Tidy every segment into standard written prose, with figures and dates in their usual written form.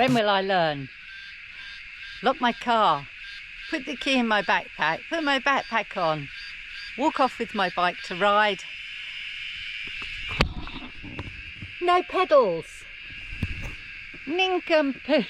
When will I learn? Lock my car, put the key in my backpack, put my backpack on, walk off with my bike to ride. No pedals. Nincompoop.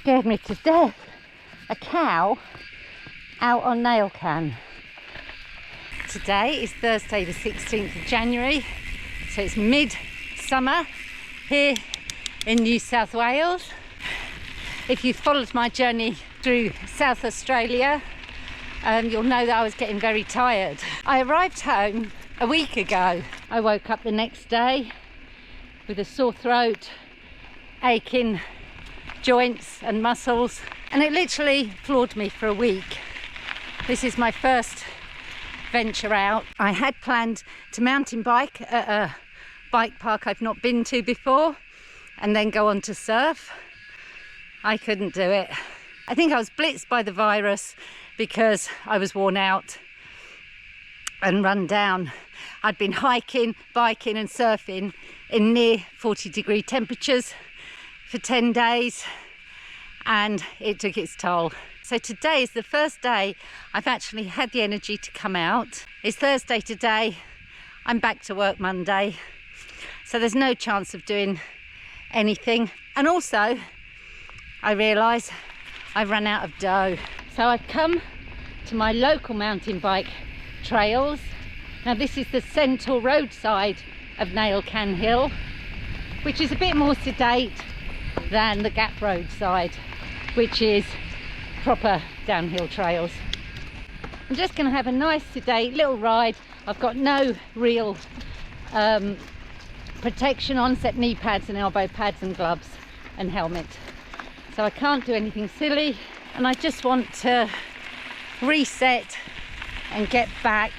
Scared me to death. A cow out on nail can. Today is Thursday the 16th of January, so it's mid-summer here in New South Wales. If you've followed my journey through South Australia, you'll know that I was getting very tired. I arrived home a week ago. I woke up the next day with a sore throat, aching joints and muscles, and it literally floored me for a week. This is my first venture out. I had planned to mountain bike at a bike park I've not been to before and then go on to surf. I couldn't do it. I think I was blitzed by the virus because I was worn out and run down. I'd been hiking, biking and surfing in near 40-degree temperatures for 10 days and it took its toll. So today is the first day I've actually had the energy to come out. It's Thursday today, I'm back to work Monday, so there's no chance of doing anything. And also I realise I've run out of dough. So I've come to my local mountain bike trails. Now this is the central roadside of Nail Can Hill, which is a bit more sedate than the Gap roadside, which is proper downhill trails. I'm just going to have a nice sedate little ride. I've got no real protection on except knee pads and elbow pads and gloves and helmet, so I can't do anything silly, and I just want to reset and get back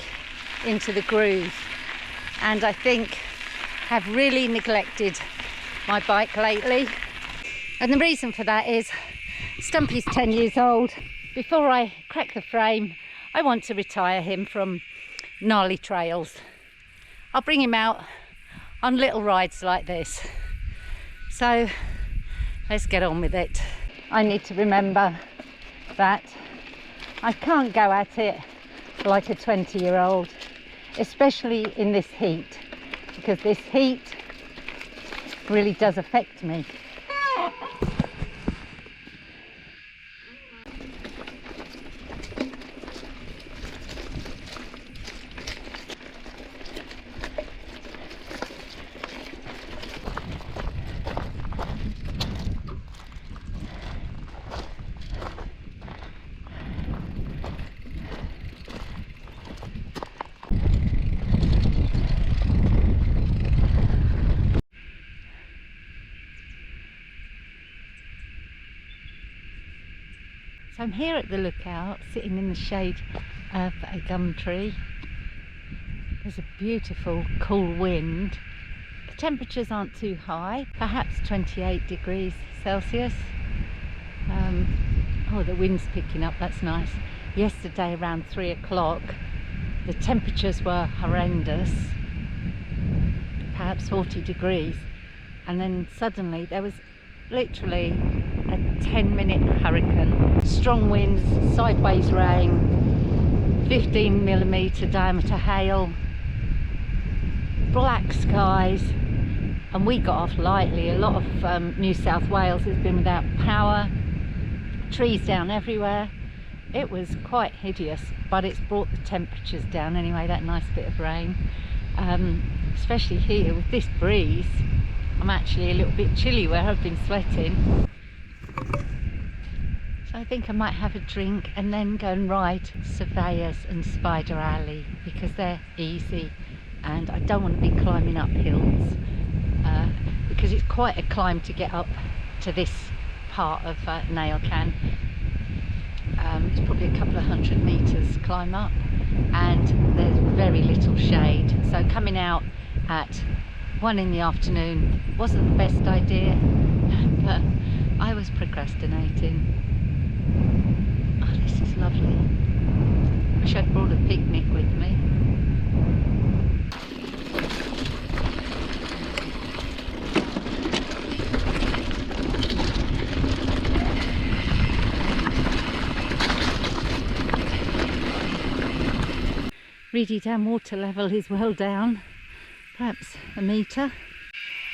into the groove. And I think have really neglected my bike lately, and the reason for that is Stumpy's 10 years old. Before I crack the frame, I want to retire him from gnarly trails. I'll bring him out on little rides like this. So let's get on with it. I need to remember that I can't go at it like a 20-year-old, especially in this heat, because this heat really does affect me. So I'm here at the lookout, sitting in the shade of a gum tree. There's a beautiful cool wind. The temperatures aren't too high, perhaps 28 degrees Celsius. Oh, the wind's picking up, that's nice. Yesterday around 3 o'clock, the temperatures were horrendous, perhaps 40 degrees. And then suddenly there was literally a 10-minute hurricane, strong winds, sideways rain, 15mm diameter hail, black skies, and we got off lightly. A lot of New South Wales has been without power, trees down everywhere. It was quite hideous, but it's brought the temperatures down anyway, that nice bit of rain. Especially here with this breeze, I'm actually a little bit chilly where I've been sweating. So I think I might have a drink and then go and ride Surveyors and Spider Alley, because they're easy and I don't want to be climbing up hills, because it's quite a climb to get up to this part of Nail Can. It's probably a couple of 100 metres climb up and there's very little shade, so coming out at 1 in the afternoon. Wasn't the best idea, but I was procrastinating. Oh, this is lovely. Wish I'd brought a picnic with me. Reedy Dam water level is well down, perhaps a metre.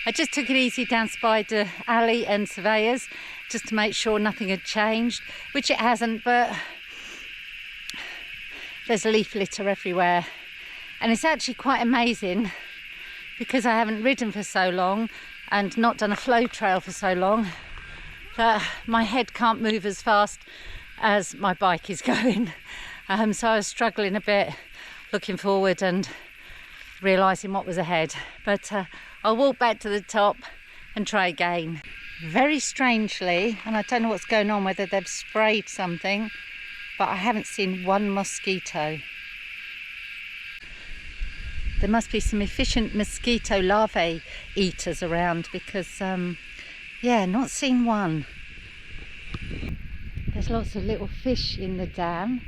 I just took it easy down Spider Alley and Surveyors just to make sure nothing had changed, which it hasn't, but there's leaf litter everywhere. And it's actually quite amazing because I haven't ridden for so long and not done a flow trail for so long that my head can't move as fast as my bike is going. So I was struggling a bit, looking forward and realising what was ahead, but I'll walk back to the top and try again. Very strangely, and I don't know what's going on, whether they've sprayed something, but I haven't seen one mosquito. There must be some efficient mosquito larvae eaters around because yeah, not seen one. There's lots of little fish in the dam.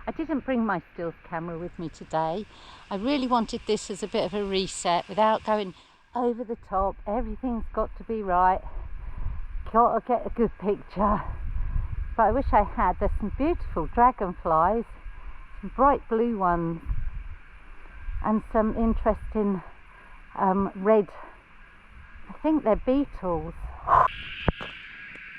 I didn't bring my stills camera with me today. I really wanted this as a bit of a reset without going over the top. Everything's got to be right. Got to get a good picture. But I wish I had. There's some beautiful dragonflies, some bright blue ones, and some interesting red, I think they're beetles.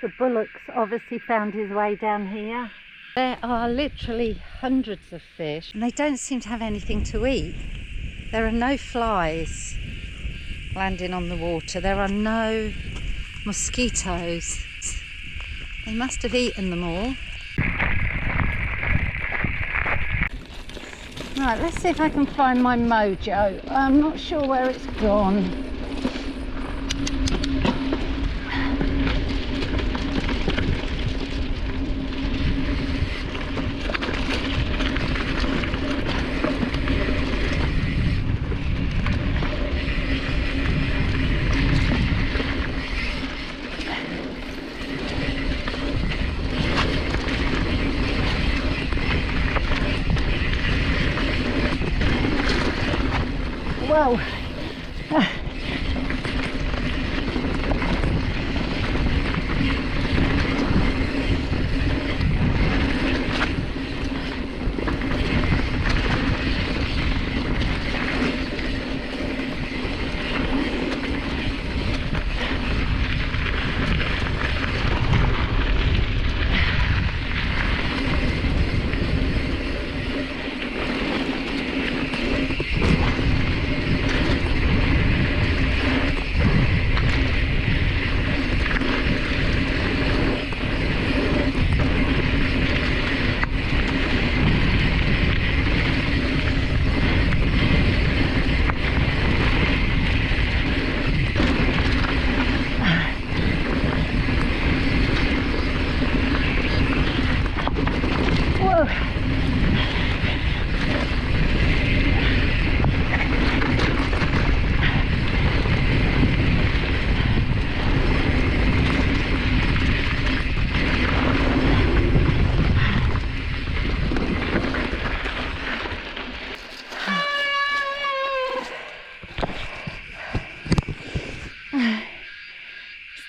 The bullock's obviously found his way down here. There are literally hundreds of fish and they don't seem to have anything to eat. There are no flies landing on the water. There are no mosquitoes. They must have eaten them all. Right, let's see if I can find my mojo. I'm not sure where it's gone. Whoa.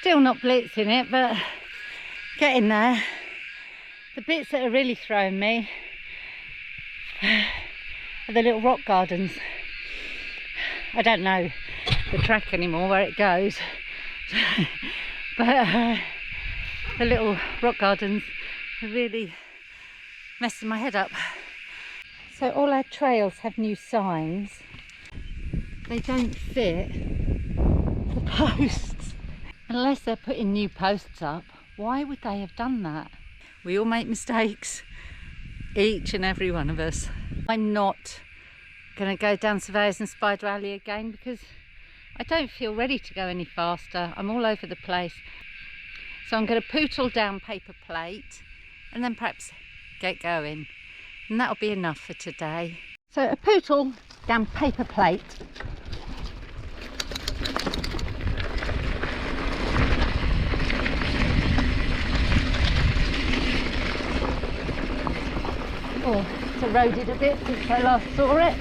Still not blitzing it, but getting there. The bits that are really throwing me are the little rock gardens. I don't know the track anymore, where it goes, but the little rock gardens are really messing my head up. So all our trails have new signs. They don't fit the posts. Unless they're putting new posts up, why would they have done that? We all make mistakes, each and every one of us. I'm not going to go down Surveyors and Spider Alley again because I don't feel ready to go any faster. I'm all over the place. So I'm going to pootle down paper plate and then perhaps get going. And that'll be enough for today. So a poodle down paper plate. Oh, it's eroded a bit since I last saw it.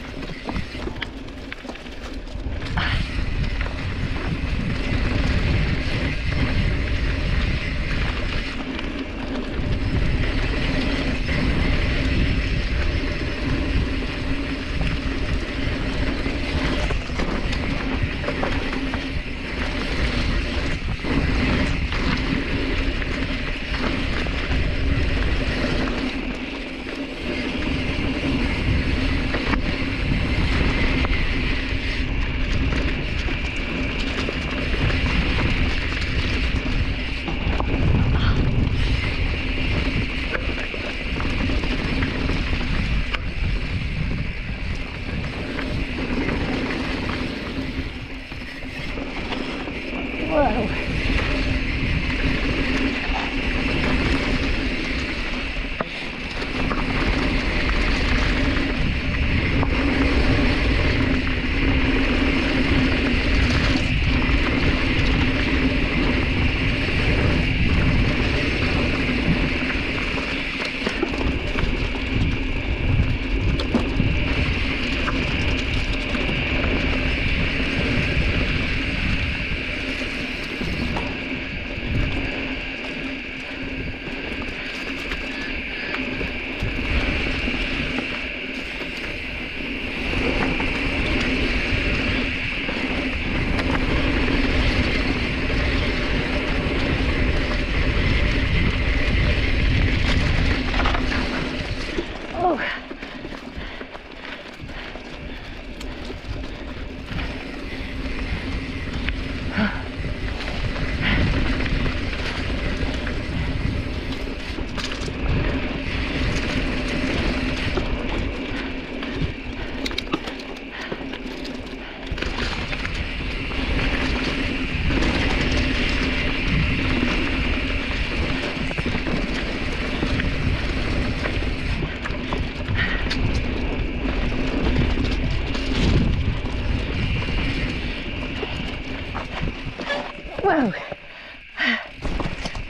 Whoa,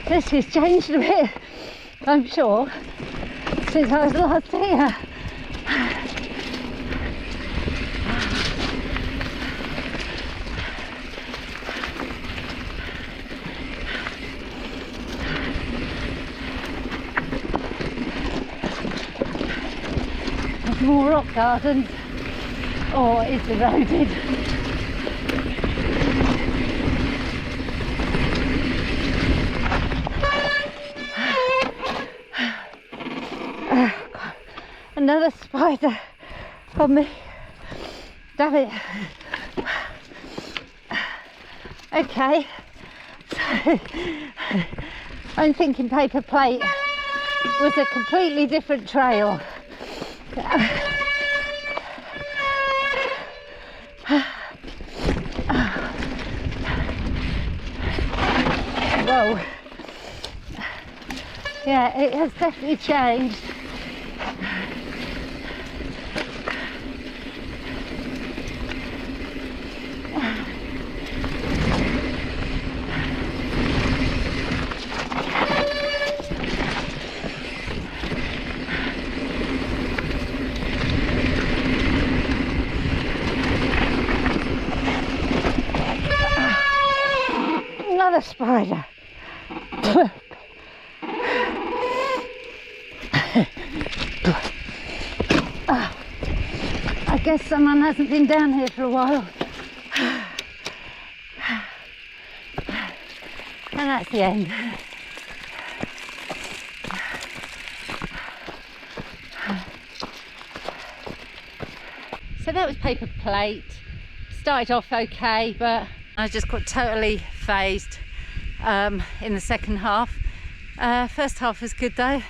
this has changed a bit, I'm sure, since I was last here. There's more rock gardens. Oh, it's eroded. Another spider on me. Damn it. Okay, so I'm thinking paper plate was a completely different trail. Whoa. Yeah, it has definitely changed. Another spider. I guess someone hasn't been down here for a while. And that's the end. So that was paper plate. Started off okay, but I just got totally phased in the second half. First half was good though.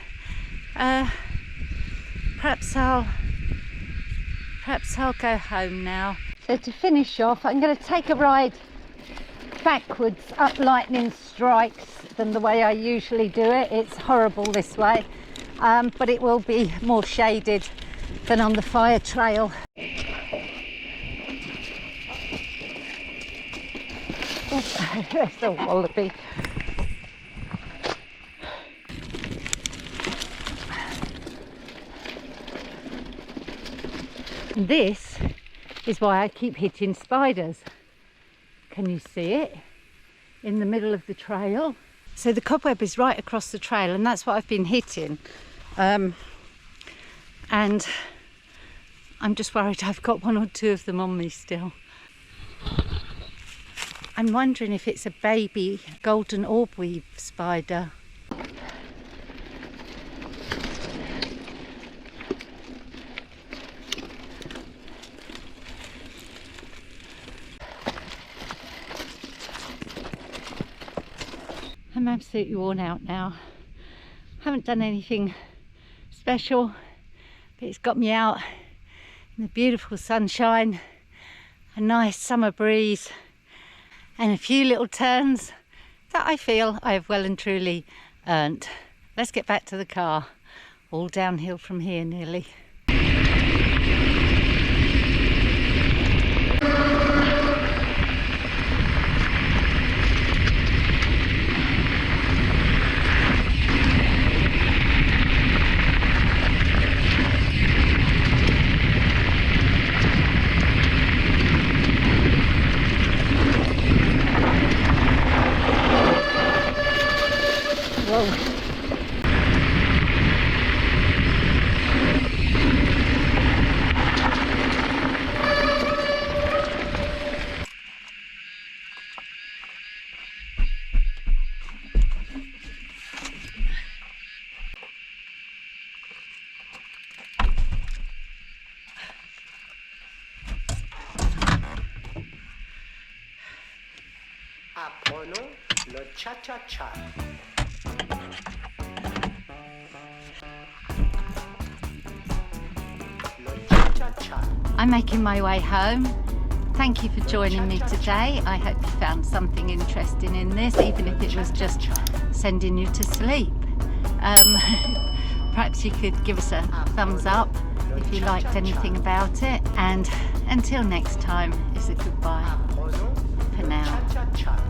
Perhaps I'll go home now. So to finish off, I'm going to take a ride backwards up lightning strikes than the way I usually do it. It's horrible this way. but it will be more shaded than on the fire trail. Oh, there's a wallaby. This is why I keep hitting spiders. Can you see it? In the middle of the trail. So the cobweb is right across the trail, and that's what I've been hitting. And I'm just worried I've got one or two of them on me still. I'm wondering if it's a baby golden orbweave spider. I'm absolutely worn out now. Haven't done anything special, but it's got me out in the beautiful sunshine, a nice summer breeze, and a few little turns that I feel I have well and truly earned. Let's get back to the car. All downhill from here nearly. Apprenons le cha-cha-cha. I'm making my way home. Thank you for joining me today. I hope you found something interesting in this, even if it was just sending you to sleep. Perhaps you could give us a thumbs up if you liked anything about it. And until next time, it's a goodbye for now.